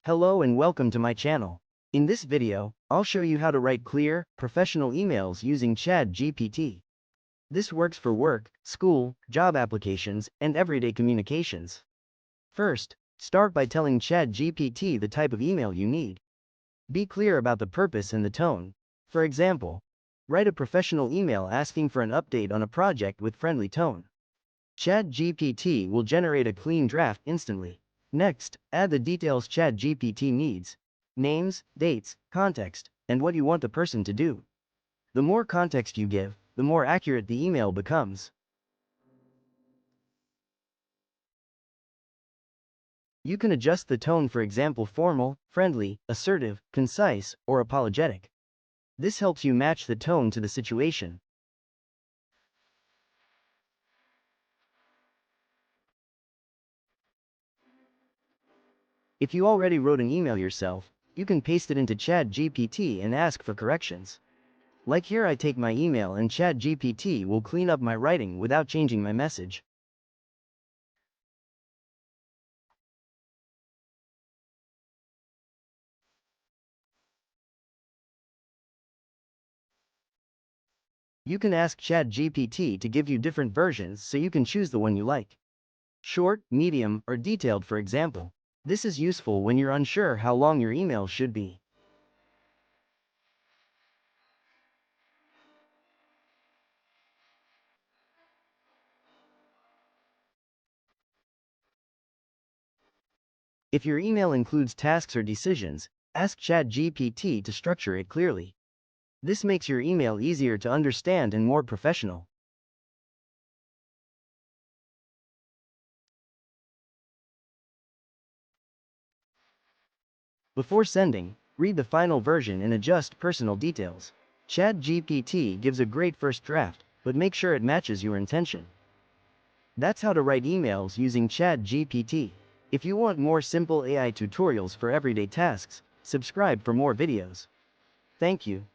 Hello and welcome to my channel. In this video, I'll show you how to write clear, professional emails using ChatGPT. This works for work, school, job applications, and everyday communications. First, start by telling ChatGPT the type of email you need. Be clear about the purpose and the tone. For example, write a professional email asking for an update on a project with friendly tone. ChatGPT will generate a clean draft instantly. Next, add the details ChatGPT needs: names, dates, context, and what you want the person to do. The more context you give, the more accurate the email becomes. You can adjust the tone, for example, formal, friendly, assertive, concise, or apologetic. This helps you match the tone to the situation. If you already wrote an email yourself, you can paste it into ChatGPT and ask for corrections. Like here, I take my email and ChatGPT will clean up my writing without changing my message. You can ask ChatGPT to give you different versions so you can choose the one you like. Short, medium, or detailed, for example. This is useful when you're unsure how long your email should be. If your email includes tasks or decisions, ask ChatGPT to structure it clearly. This makes your email easier to understand and more professional. Before sending, read the final version and adjust personal details. ChatGPT gives a great first draft, but make sure it matches your intention. That's how to write emails using ChatGPT. If you want more simple AI tutorials for everyday tasks, subscribe for more videos. Thank you.